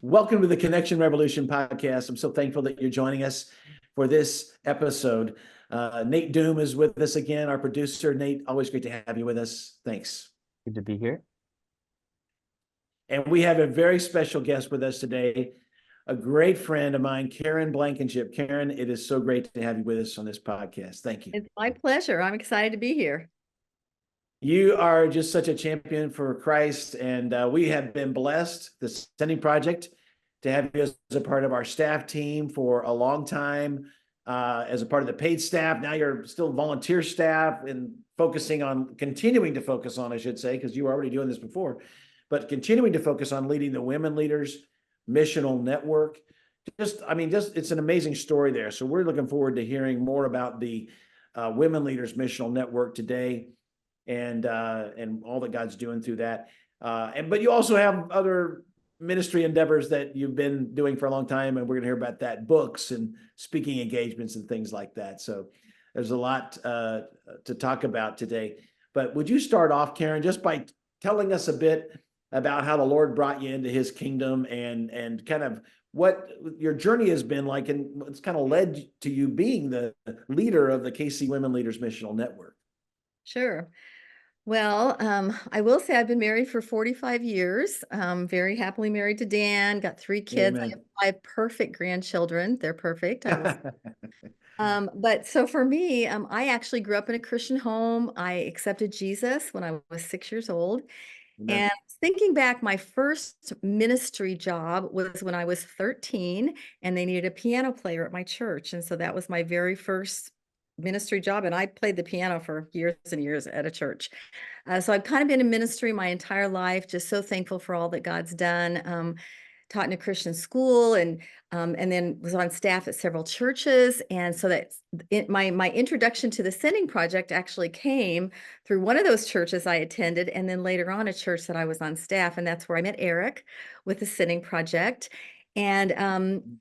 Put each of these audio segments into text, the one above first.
Welcome to the Connection Revolution podcast. I'm so thankful that you're joining us for this episode. Nate Doom is with us again, our producer. Nate, always great to have you with us. Thanks. Good to be here. And we have a very special guest with us today, a great friend of mine, Karen Blankenship. Karen, it is so great to have you with us on this podcast. Thank you. It's my pleasure. I'm excited to be here. You are just such a champion for Christ, and we have been blessed, the Sending Project, to have you as a part of our staff team for a long time, as a part of the paid staff. Now you're still volunteer staff and continuing to focus on, I should say, because you were already doing this before, but continuing to focus on leading the Women Leaders Missional Network. Just it's an amazing story there. So we're looking forward to hearing more about the Women Leaders Missional Network today, and all that God's doing through that. But you also have other ministry endeavors that you've been doing for a long time, and we're going to hear about that, books and speaking engagements and things like that. So there's a lot to talk about today. But would you start off, Karen, just by telling us a bit about how the Lord brought you into his kingdom and kind of what your journey has been like, and what's kind of led to you being the leader of the KC Women Leaders Missional Network? Sure. Well, I will say I've been married for 45 years. Very happily married to Dan, got 3 kids. Amen. I have 5 perfect grandchildren. They're perfect. But so for me, I actually grew up in a Christian home. I accepted Jesus when I was 6 years old. Amen. And thinking back, my first ministry job was when I was 13, and they needed a piano player at my church. And so that was my very first ministry job. And I played the piano for years and years at a church. So I've kind of been in ministry my entire life, just so thankful for all that God's done. Taught in a Christian school, and then was on staff at several churches. And so my introduction to the Sending Project actually came through one of those churches I attended, and then later on a church that I was on staff. And that's where I met Eric with the Sending Project. And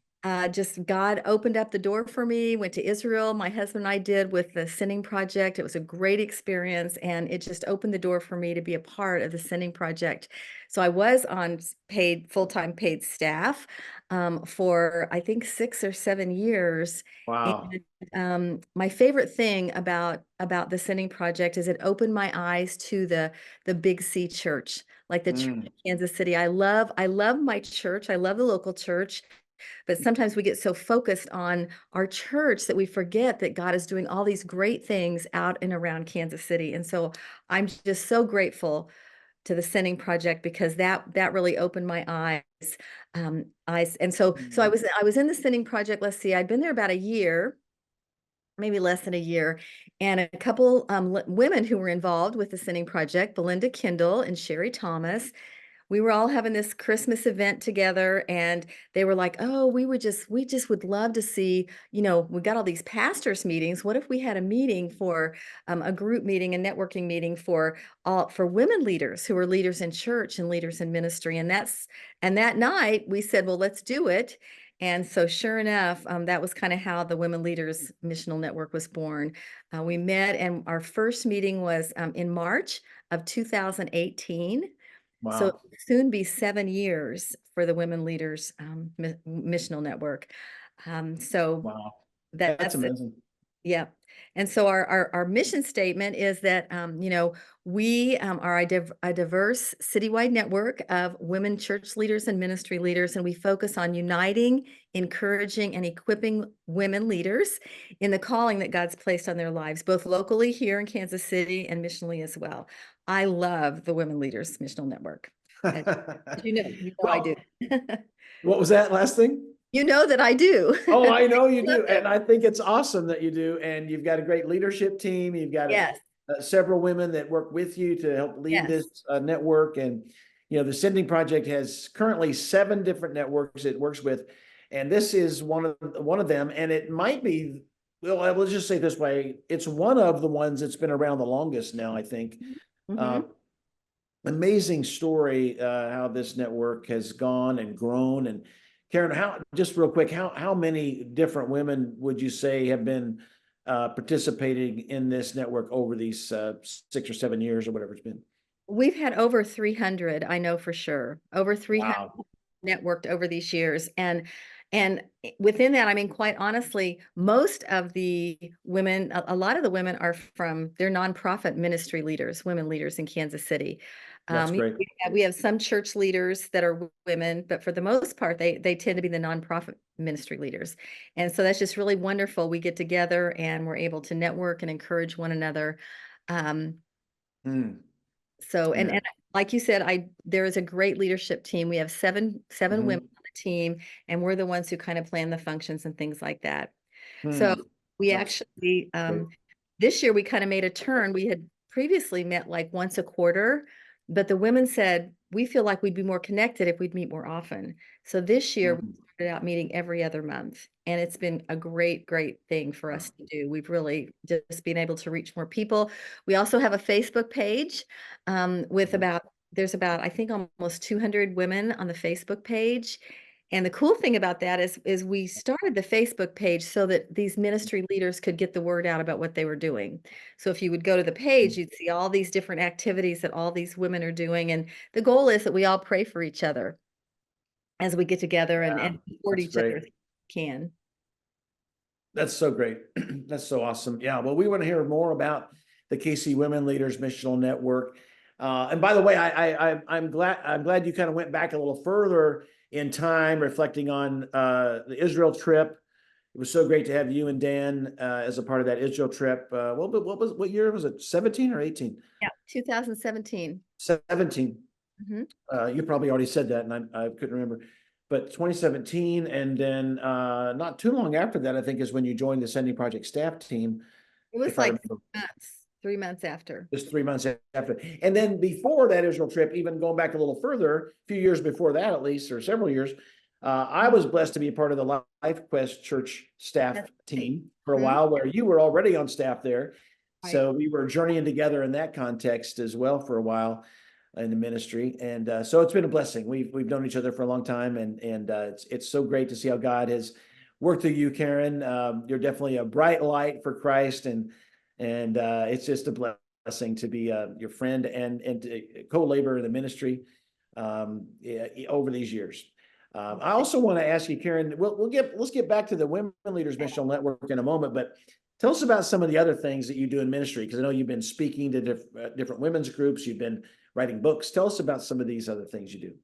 just God opened up the door for me, went to Israel, my husband and I did, with the Sending Project. It was a great experience, and it just opened the door for me to be a part of the Sending Project. So I was on full-time paid staff for, I think, 6 or 7 years. Wow. And my favorite thing about the Sending Project is it opened my eyes to the Big C church, like the church in Kansas City. I love my church. I love the local church. But sometimes we get so focused on our church that we forget that God is doing all these great things out and around Kansas City. And so I'm just so grateful to the Sending Project, because that really opened my eyes. And so I was in the Sending Project. Let's see, I'd been there about a year, maybe less than a year, and a couple women who were involved with the Sending Project, Belinda Kendall and Sherry Thomas. We were all having this Christmas event together, and they were like, "Oh, we just would love to see, we got all these pastors meetings. What if we had a meeting for a group meeting, a networking meeting for women leaders who are leaders in church and leaders in ministry?" And that night we said, "Well, let's do it." And so sure enough, that was kind of how the Women Leaders Missional Network was born. We met, and our first meeting was in March of 2018. Wow. So soon be 7 years for the Women Leaders Missional Network. Wow. That's amazing. Yeah. And so our mission statement is that, we are a diverse citywide network of women church leaders and ministry leaders, and we focus on uniting, encouraging, and equipping women leaders in the calling that God's placed on their lives, both locally here in Kansas City and missionally as well. I love the Women Leaders Missional Network. As you know I do. What was that last thing? You know that I do. Oh, I know you do. And I think it's awesome that you do. And you've got a great leadership team. You've got Yes. Several women that work with you to help lead Yes. this network. And, the Sending Project has currently 7 different networks it works with. And this is one of them. And it might be, well, let's just say it this way. It's one of the ones that's been around the longest now, I think. Amazing story, how this network has gone and grown. And Karen, just real quick, how many different women would you say have been participating in this network over these 6 or 7 years or whatever it's been? We've had over 300, I know for sure. Over 300 Wow. networked over these years, and within that, I mean, quite honestly, most of the women, a lot of the women are from, they're nonprofit ministry leaders, women leaders in Kansas City. That's great. We have some church leaders that are women, but for the most part, they tend to be the nonprofit ministry leaders. And so that's just really wonderful. We get together and we're able to network and encourage one another. Um, Mm, so, yeah. and like you said, there is a great leadership team. We have seven women Mhm. on the team, and we're the ones who kind of plan the functions and things like that. So Hmm. we That's actually, great. this year we kind of made a turn. We had previously met like once a quarter, but the women said, we feel like we'd be more connected if we'd meet more often. So this year we Mm. started out meeting every other month, and it's been a great thing for us to do. We've really just been able to reach more people. We also have a Facebook page with Mhm. there's about, I think, almost 200 women on the Facebook page. And the cool thing about that is we started the Facebook page so that these ministry leaders could get the word out about what they were doing. So if you would go to the page, you'd see all these different activities that all these women are doing. And the goal is that we all pray for each other as we get together Yeah, and support that's each other great. if we can. That's so great. That's so awesome. Yeah. Well, we want to hear more about the KC Women Leaders Missional Network. And by the way, I'm glad you kind of went back a little further in time, reflecting on the Israel trip. It was so great to have you and Dan as a part of that Israel trip. What year was it? 17 or 18? Yeah, 2017. 17. Mhm. You probably already said that, and I couldn't remember. But 2017, and then not too long after that, I think is when you joined the Sending Project staff team, It was if I like remember, 3 months after. just 3 months after. And then before that Israel trip, even going back a little further, a few years before that at least, or several years, I Mhm. was blessed to be a part of the Life Quest Church staff That's right. team for a Mhm. while, where you were already on staff there. Right. So we were journeying together in that context as well for a while in the ministry, and so it's been a blessing. We've known each other for a long time, and it's so great to see how God has worked through you, Karen. You're definitely a bright light for Christ, and it's just a blessing to be your friend and to co-labor in the ministry over these years. I also want to ask you, Karen. Let's get back to the Women Leaders Missional Network in a moment, but tell us about some of the other things that you do in ministry, because I know you've been speaking to different women's groups. You've been writing books. Tell us about some of these other things you do.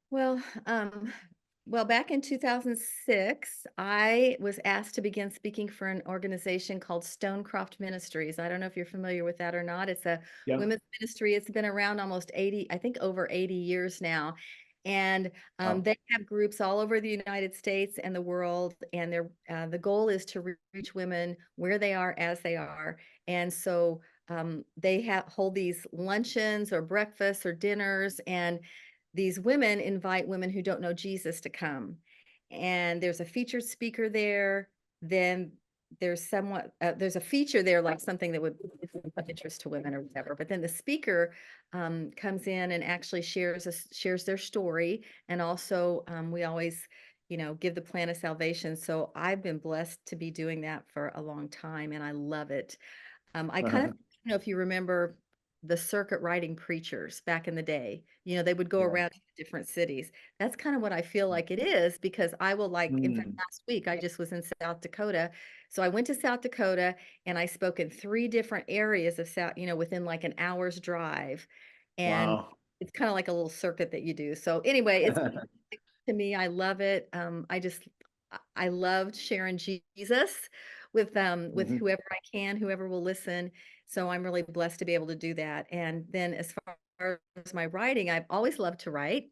Well, back in 2006, I was asked to begin speaking for an organization called Stonecroft Ministries. I don't know if you're familiar with that or not. It's a Yeah. women's ministry. It's been around almost 80, I think over 80 years now. And Wow. they have groups all over the United States and the world. And the goal is to reach women where they are as they are. And so they hold these luncheons or breakfasts or dinners, and these women invite women who don't know Jesus to come. And there's a featured speaker there. Then there's a feature there, like something that would be of interest to women or whatever. But then the speaker comes in and actually shares their story. And also we always, give the plan of salvation. So I've been blessed to be doing that for a long time, and I love it. I kind of, know if you remember the circuit riding preachers back in the day. They would go Yeah. around to different cities. That's kind of what I feel like it is, because I will, like, in fact, Mm. last week I just was in South Dakota. So I went to South Dakota and I spoke in 3 different areas of South, within like an hour's drive. And Wow. it's kind of like a little circuit that you do. So anyway, it's to me, I love it. I loved sharing Jesus with Mhm. whoever I can, whoever will listen. So I'm really blessed to be able to do that. And then as far as my writing, I've always loved to write.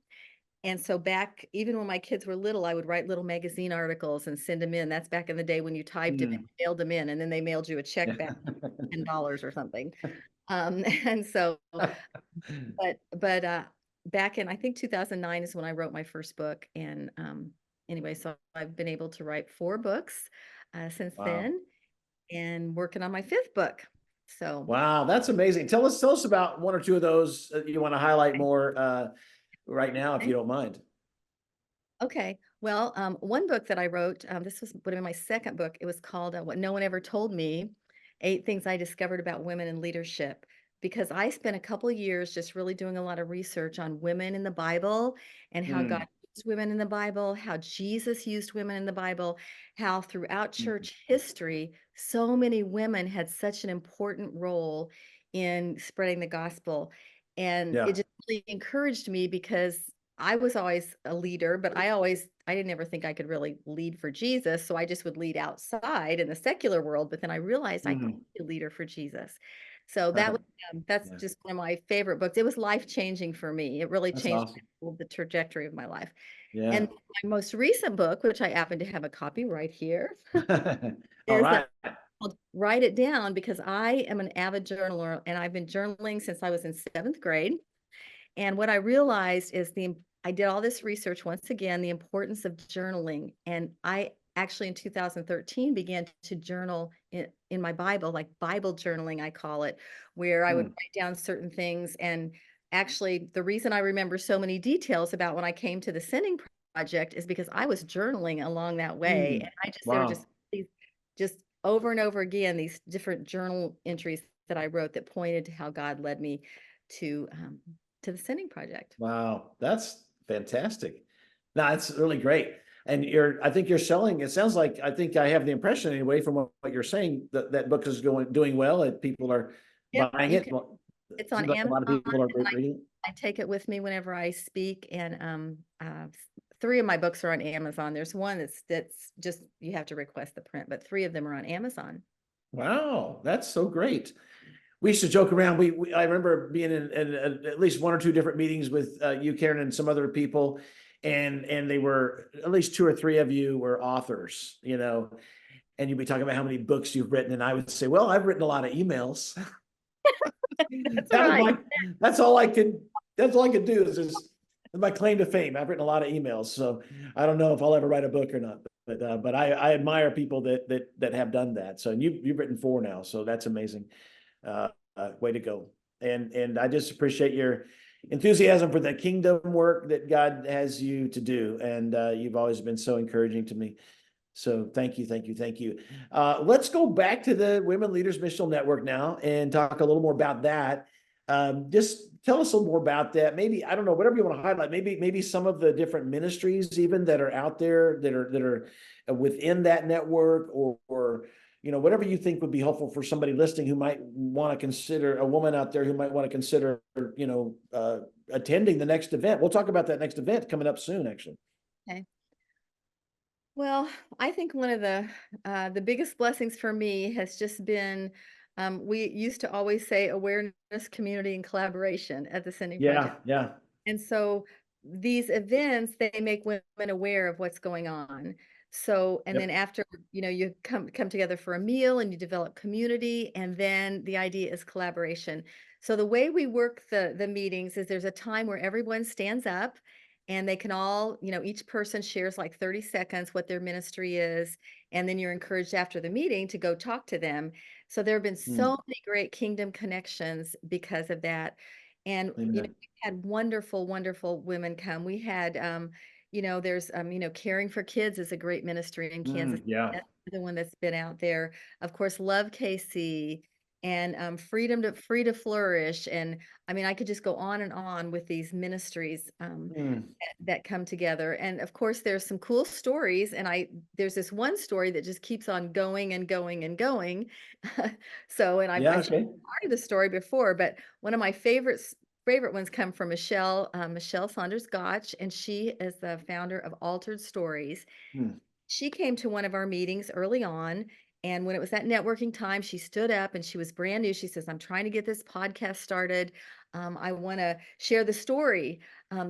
And so back, even when my kids were little, I would write little magazine articles and send them in. That's back in the day when you typed them and Mm. mailed them in, and then they mailed you a check back, $10 or something. And so but back in, I think, 2009 is when I wrote my first book. And anyway, so I've been able to write 4 books since Wow. then, and working on my 5th book. So Wow, that's amazing. Tell us about one or two of those you want to highlight more right now, if you okay. don't mind. Okay. Well, one book that I wrote, this would have been my 2nd book. It was called What No One Ever Told Me: 8 Things I Discovered About Women in Leadership. Because I spent a couple of years just really doing a lot of research on women in the Bible and how God Mm. women in the Bible, how Jesus used women in the Bible, how throughout church history, so many women had such an important role in spreading the gospel. And it Yeah. just really encouraged me because I was always a leader, but I didn't ever think I could really lead for Jesus. So I just would lead outside in the secular world. But then I realized I could Mm. be a leader for Jesus. So that's Yeah. just one of my favorite books. It was life-changing for me. It really That's changed awesome. the trajectory of my life. Yeah. And my most recent book, which I happen to have a copy right here, All is right. called Write It Down, because I am an avid journaler and I've been journaling since I was in 7th grade. And what I realized is I did all this research once again, the importance of journaling. And I actually in 2013 began to journal in my Bible, like Bible journaling, I call it, where I would Mm. write down certain things. And actually, the reason I remember so many details about when I came to the sending project is because I was journaling along that way. And Mm. there were Wow. these, just over and over again, these different journal entries that I wrote that pointed to how God led me to um, to the sending project. Wow. That's fantastic. No, it's really great. And I think you're selling, it sounds like, I think I have the impression anyway, from what you're saying, that that book is doing well and people are Yep, buying you it. can. Well, it It's on seems like a Amazon, lot of people are and reading it. I take it with me whenever I speak. And 3 of my books are on Amazon. There's one that's just you have to request the print, but 3 of them are on Amazon. Wow, that's so great. We used to joke around. I remember being in at least one or two different meetings with you, Karen, and some other people, and they were at least two or three of you were authors, and you'd be talking about how many books you've written, and I would say, well, I've written a lot of emails. That's That was right. that's all I could, that's all I could do is just my claim to fame. I've written a lot of emails, so I don't know if I'll ever write a book or not. But I admire people that have done that. So you've written 4 now, so that's amazing. Uh, Way to go. And I just appreciate your enthusiasm for the kingdom work that God has you to do. And you've always been so encouraging to me. So thank you, thank you, thank you. Let's go back to the Women Leaders Missional Network now and talk a little more about that. Just tell us a little more about that. Maybe, I don't know, whatever you want to highlight, maybe some of the different ministries even that are out there that are within that network, or whatever you think would be helpful for somebody listening who might want to consider, a woman out there who might want to consider, attending the next event. We'll talk about that next event coming up soon, actually. Okay. Well, I think one of the biggest blessings for me has just been we used to always say awareness, community, and collaboration at the Sending Project. Yeah, yeah. And so these events, they make women aware of what's going on. So, and then Yep. after, you come together for a meal and you develop community, and then the idea is collaboration. So the way we work the meetings is there's a time where everyone stands up and they can all, each person shares like 30 seconds what their ministry is, and then you're encouraged after the meeting to go talk to them. So there have been so Mm, many great kingdom connections because of that. And amen. had wonderful, wonderful women come. We had, there's, Caring for Kids is a great ministry in Kansas. Yeah. That's the one that's been out there. Of course, Love KC and Free to Flourish. And I mean, I could just go on and on with these ministries Mm, that come together. And of course, there's some cool stories. And there's this one story that just keeps on going and going and going. So, and yeah. I've shared Okay. part of the story before, but one of my favorite ones come from Michelle Saunders Gotch, and she is the founder of Altered Stories. Mm, She came to one of our meetings early on, and when it was that networking time, she stood up and she was brand new. She says, "I'm trying to get this podcast started. I want to share the story. Have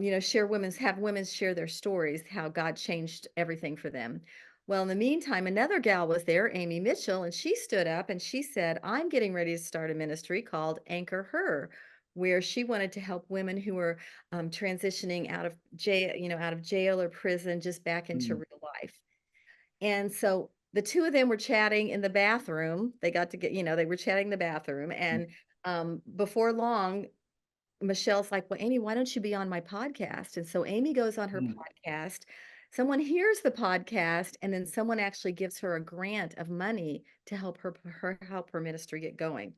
women share their stories, how God changed everything for them." Well, in the meantime, another gal was there, Amy Mitchell, and she stood up and she said, "I'm getting ready to start a ministry called Anchor Her." Where she wanted to help women who were transitioning out of jail or prison, just back into mm, real life. And so the 2 of them were chatting in the bathroom. They got to get, they were chatting in the bathroom. mm, And before long, Michelle's like, "Well, Amy, why don't you be on my podcast?" And so Amy goes on her mm. podcast. Someone hears the podcast, and then someone actually gives her a grant of money to help her ministry get going.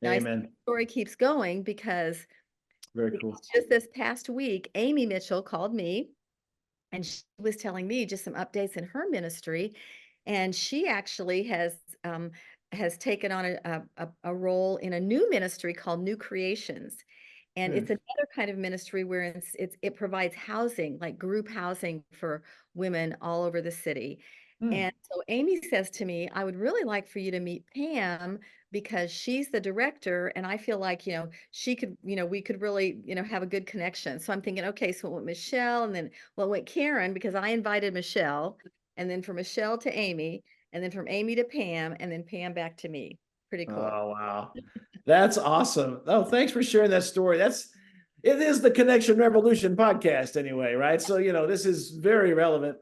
Now, I say the Amen. story keeps going because Very cool. just this past week, Amy Mitchell called me And she was telling me just some updates in her ministry, and she actually has taken on a role in a new ministry called New Creations. And Hmm. it's another kind of ministry where it provides housing, like group housing for women all over the city. Hmm. And so Amy says to me, I would really like for you to meet Pam because she's the director. And I feel like, she could, we could really, have a good connection. So I'm thinking, okay, so it went Michelle and then, well, it went Karen because I invited Michelle, and then from Michelle to Amy, and then from Amy to Pam, and then Pam back to me. Pretty cool. Oh, wow. That's awesome. Oh, thanks for sharing that story. It is the Connection Revolution podcast anyway, right? So, this is very relevant.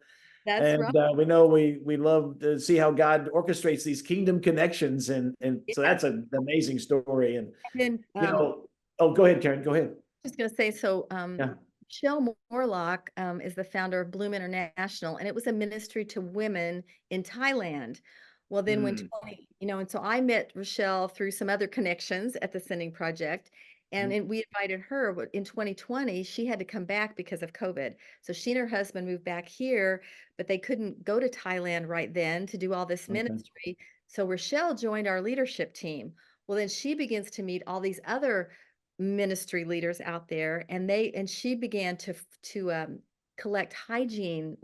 That's right. And we know we love to see how God orchestrates these kingdom connections. And so Yeah. that's an amazing story. And, And then you know, oh, go ahead, Karen, go ahead. just going to say, so Yeah. Michelle Morlock is the founder of Bloom International, and it was a ministry to women in Thailand. Well, then when Mm, 20, and so I met Rochelle through some other connections at the Sending Project, and, mm, we invited her. But in 2020, she had to come back because of COVID. So she and her husband moved back here, but they couldn't go to Thailand right then to do all this okay. ministry. So Rochelle joined our leadership team. Well, then she begins to meet all these other ministry leaders out there, and she began to collect hygiene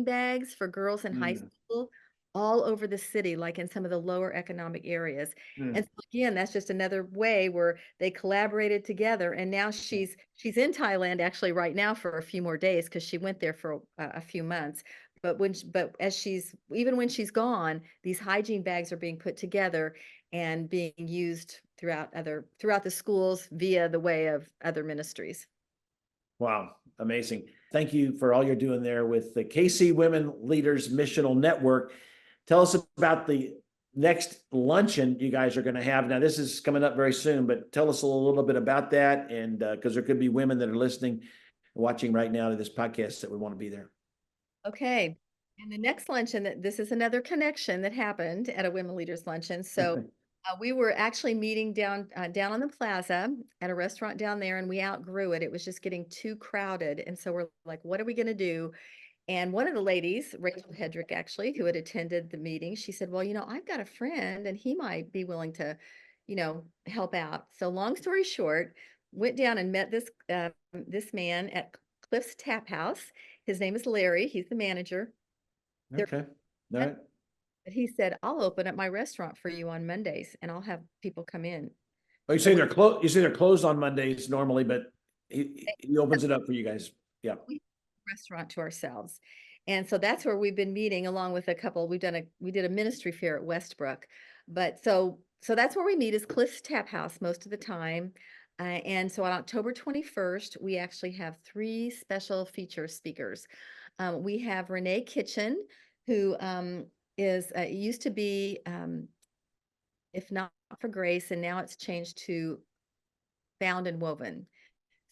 bags for girls in high Mm, school all over the city, like in some of the lower economic areas. And mm. so again, that's just another way where they collaborated together. And now she's in Thailand actually right now for a few more days because she went there for a few months. But as even when she's gone, these hygiene bags are being put together and being used throughout the schools via the way of other ministries. Wow, amazing. Thank you for all you're doing there with the KC Women Leaders Missional Network. Tell us about the next luncheon you guys are going to have. Now, this is coming up very soon, but tell us a little bit about that. And because there could be women that are listening, watching right now to this podcast that would want to be there. Okay. And the next luncheon, this is another connection that happened at a women leaders luncheon. So we were actually meeting down on the plaza at a restaurant down there, and we outgrew it. It was just getting too crowded, and so we're like, "What are we going to do?" And one of the ladies, Rachel Hedrick, actually, who had attended the meeting, she said, "Well, I've got a friend, and he might be willing to, help out." So, long story short, went down and met this man at Cliff's Tap House. His name is Larry. He's the manager. There, Okay. All right. but he said, "I'll open up my restaurant for you on Mondays, and I'll have people come in." Well, you So say they're closed. You say they're closed on Mondays normally, but he opens it up for you guys. Yeah. we restaurant to ourselves. And so that's where we've been meeting along with a couple. We did a ministry fair at Westbrook. But so that's where we meet is Cliff's Tap House most of the time. And so on October 21st, we actually have three special feature speakers. We have Renee Kitchen, who is used to be, if not for Grace, and now it's changed to Found and Woven.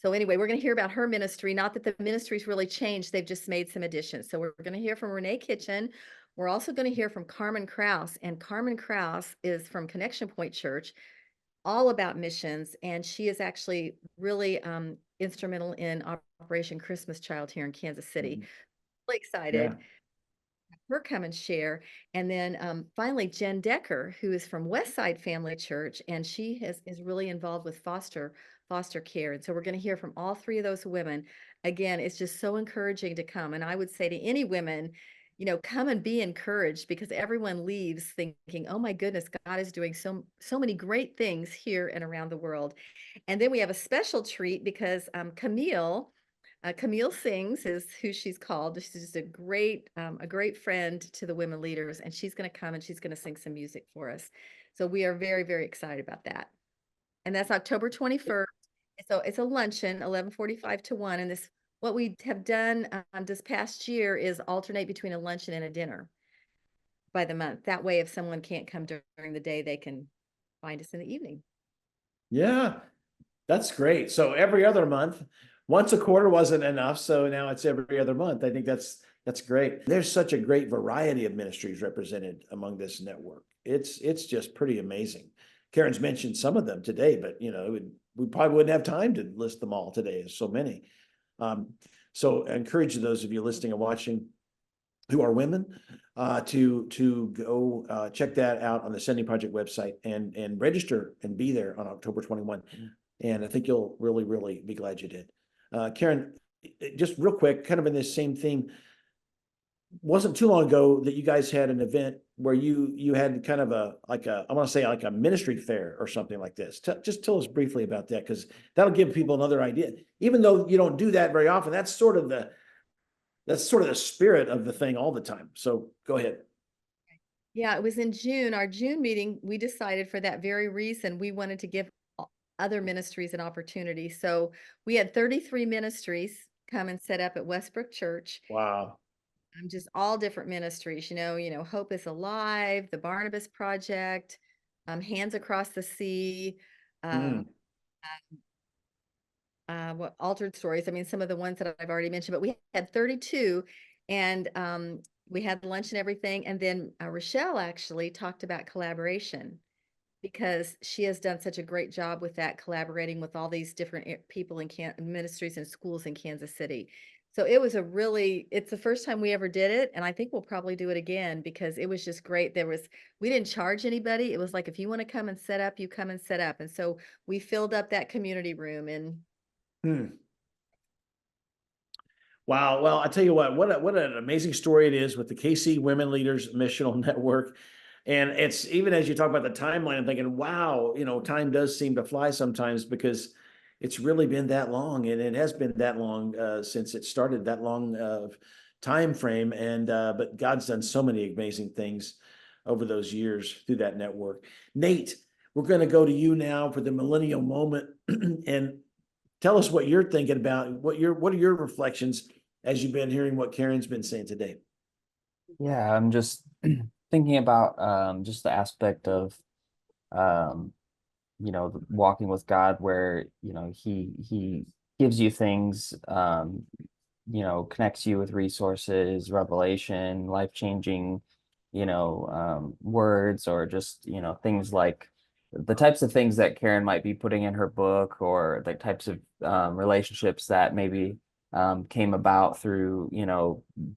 So anyway, we're going to hear about her ministry. Not that the ministry's really changed, they've just made some additions. So we're going to hear from Renee Kitchen. We're also going to hear from Carmen Krause, and Carmen Krause is from Connection Point Church, all about missions, and she is actually really instrumental in Operation Christmas Child here in Kansas City. Mhm. Really Yeah. excited her come and share. And then finally, Jen Decker, who is from Westside Family Church, and she is really involved with foster care. And so we're going to hear from all three of those women. Again, it's just so encouraging to come. And I would say to any women, come and be encouraged because everyone leaves thinking, oh my goodness, God is doing so many great things here and around the world. And then we have a special treat because Camille Sings is who she's called. She's just a great friend to the women leaders, and she's going to come and she's going to sing some music for us. So we are very, very excited about that. And that's October 21st. So it's a luncheon, 11:45 to 1. And what we have done this past year is alternate between a luncheon and a dinner by the month. That way, if someone can't come during the day, they can find us in the evening. Yeah. That's great. So every other month, once a quarter wasn't enough. So now it's every other month. I think that's great. There's such a great variety of ministries represented among this network. It's just pretty amazing. Karen's mentioned some of them today, but we probably wouldn't have time to list them all today. There's so many. Um, So I encourage those of you listening and watching who are women to go check that out on the Sending Project website and register and be there on October 21. And I think you'll really, really be glad you did. Karen, just real quick, kind of in this same theme, wasn't too long ago that you guys had an event where you had kind of I want to say like a ministry fair or something like this. Just tell us briefly about that, because that'll give people another idea. Even though you don't do that very often, that's sort of the spirit of the thing all the time. So go ahead. Yeah, it was in June, our June meeting. We decided for that very reason, we wanted to give other ministries an opportunity. So we had 33 ministries come and set up at Westbrook Church. Wow. Just all different ministries, Hope is Alive, the Barnabas Project, Hands Across the Sea, what Altered Stories. I mean, some of the ones that I've already mentioned, but we had 32, and we had lunch and everything. And then Rochelle actually talked about collaboration, because she has done such a great job with that, collaborating with all these different people in ministries and schools in Kansas City. So it's the first time we ever did it. And I think we'll probably do it again, because it was just great. We didn't charge anybody. It was like, if you want to come and set up, you come and set up. And so we filled up that community room and Wow. Well, I tell you what an amazing story it is with the KC Women Leaders Missional Network. And it's, even as you talk about the timeline, I'm thinking, wow, time does seem to fly sometimes, because it's really been that long, and it has been that long since it started, that long time frame. And but God's done so many amazing things over those years through that network. Nate, we're going to go to you now for the millennial moment, and tell us what you're thinking about. What are your reflections as you've been hearing what Karen's been saying today? Yeah, I'm just thinking about just the aspect of um, walking with God, where he gives you things, connects you with resources, revelation, life-changing, words, or just, things like the types of things that Karen might be putting in her book, or the types of relationships that maybe came about through,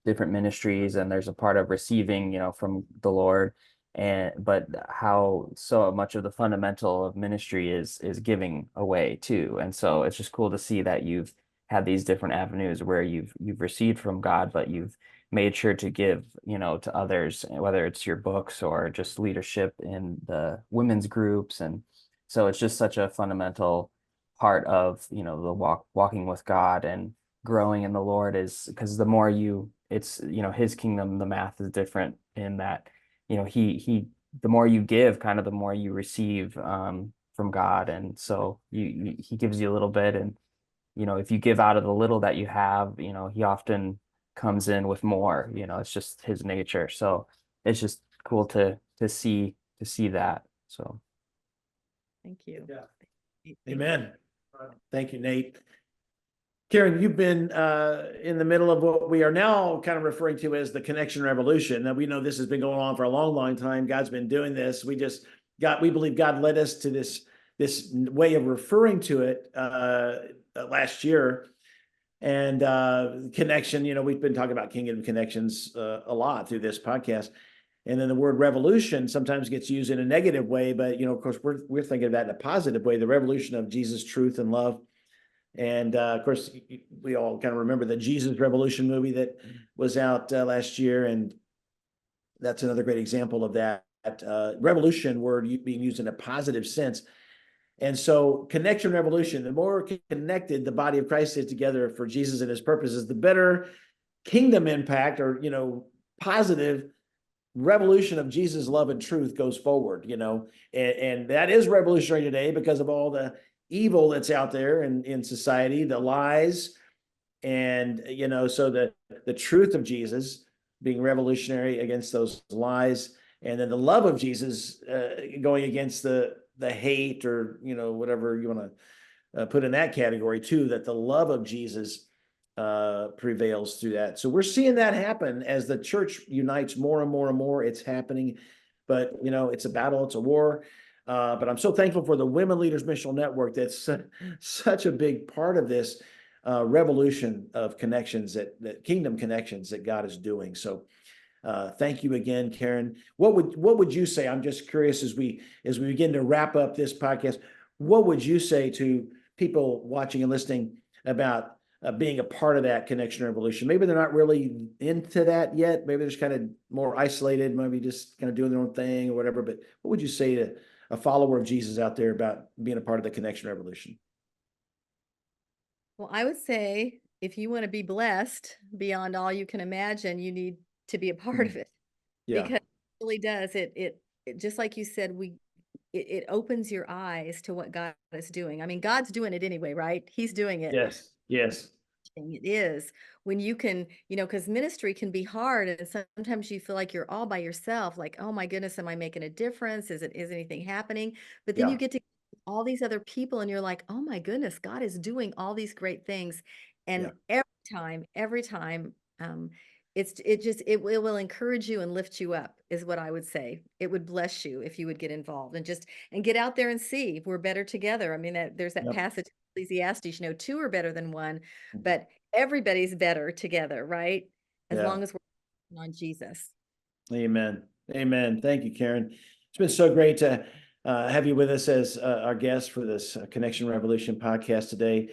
different ministries, and there's a part of receiving, from the Lord. But how so much of the fundamental of ministry is giving away too. And so it's just cool to see that you've had these different avenues where you've received from God, but you've made sure to give, to others, whether it's your books or just leadership in the women's groups. And so it's just such a fundamental part of, the walking with God and growing in the Lord, is because the more it's, his kingdom, the math is different in that, he the more you give, kind of the more you receive from God. And so he gives you a little bit, and if you give out of the little that you have, he often comes in with more. It's just his nature. So it's just cool to see that. So thank you. Yeah. Amen. Thank you, Nate. Karen, you've been in the middle of what we are now kind of referring to as the connection revolution. Now, we know this has been going on for a long, long time. God's been doing this. We believe God led us to this way of referring to it last year. And connection, we've been talking about kingdom connections a lot through this podcast. And then the word revolution sometimes gets used in a negative way, but of course, we're thinking of that in a positive way, the revolution of Jesus' truth and love. And of course, we all kind of remember the Jesus Revolution movie that was out last year. And that's another great example of that revolution word being used in a positive sense. And so connection revolution, the more connected the body of Christ is together for Jesus and his purposes, the better kingdom impact, or, positive revolution of Jesus' love and truth goes forward, and that is revolutionary today because of all the evil that's out there in society, the lies, and so the truth of Jesus being revolutionary against those lies, and then the love of Jesus going against the hate, or whatever you want to put in that category too, that the love of Jesus prevails through that. So we're seeing that happen as the church unites more and more and more. It's happening, but it's a battle, it's a war. But I'm so thankful for the Women Leaders Missional Network. That's such a big part of this. revolution of connections that kingdom connections that God is doing. So thank you again, Karen. What would you say? I'm just curious as we begin to wrap up this podcast, what would you say to people watching and listening about being a part of that connection revolution? Maybe they're not really into that yet. Maybe they're just kind of more isolated, maybe just kind of doing their own thing or whatever. But what would you say to a follower of Jesus out there about being a part of the connection revolution? Well, I would say if you want to be blessed beyond all you can imagine, you need to be a part of it, Yeah. because it really does. It just like you said, it opens your eyes to what God is doing. I mean, God's doing it anyway, right? He's doing it. Yes. Yes. It is when you can, because ministry can be hard, and sometimes you feel like you're all by yourself, like, oh my goodness, am I making a difference? Is anything happening? But then you Yeah. get to all these other people and you're like, oh my goodness, God is doing all these great things. Yeah. And every time, it will encourage you and lift you up, is what I would say. It would bless you if you would get involved and get out there and see. We're better together. I mean, there's that Yep. passage in Ecclesiastes, two are better than one, Mhm. but everybody's better together, right? As Yeah. long as we're on Jesus. Amen. Amen. Thank you, Karen. It's been so great to have you with us as our guest for this Connection Revolution podcast today.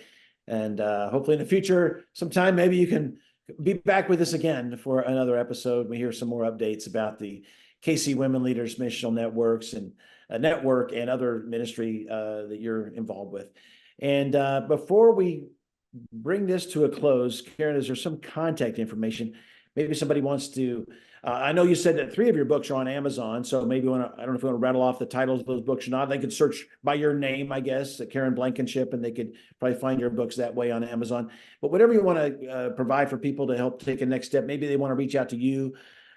And hopefully in the future, sometime, maybe you can be back with us again for another episode. We hear some more updates about the KC Women Leaders Missional Networks and network and other ministry that you're involved with. And before we bring this to a close, Karen, is there some contact information? Maybe somebody wants to, I know you said that 3 of your books are on Amazon, so maybe I don't know if you want to rattle off the titles of those books or not. They could search by your name, I guess, Karen Blankenship, and they could probably find your books that way on Amazon. But whatever you want to provide for people to help take a next step, maybe they want to reach out to you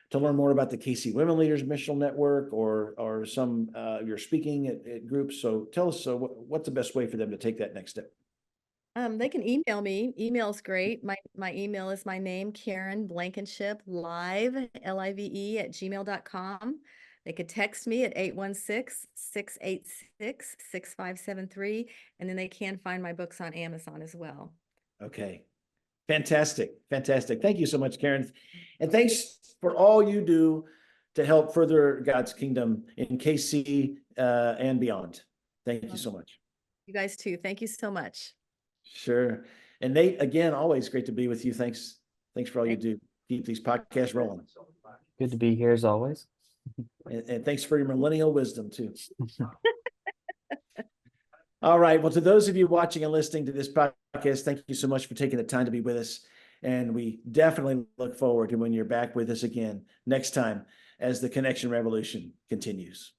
to learn more about the KC Women Leaders Missional Network or some your speaking at groups. So tell us what's the best way for them to take that next step? They can email me. Email's great. My email is my name, Karen Blankenship, live, LIVE at gmail.com. They could text me at 816-686-6573. And then they can find my books on Amazon as well. Okay. Fantastic. Fantastic. Thank you so much, Karen. And thanks for all you do to help further God's kingdom in KC and beyond. Thank you so much. You guys too. Thank you so much. Sure. And Nate, again, always great to be with you. Thanks for all you do. Keep these podcasts rolling. Good to be here as always. And thanks for your millennial wisdom too. All right. Well, to those of you watching and listening to this podcast, thank you so much for taking the time to be with us. And we definitely look forward to when you're back with us again next time as the Connection Revolution continues.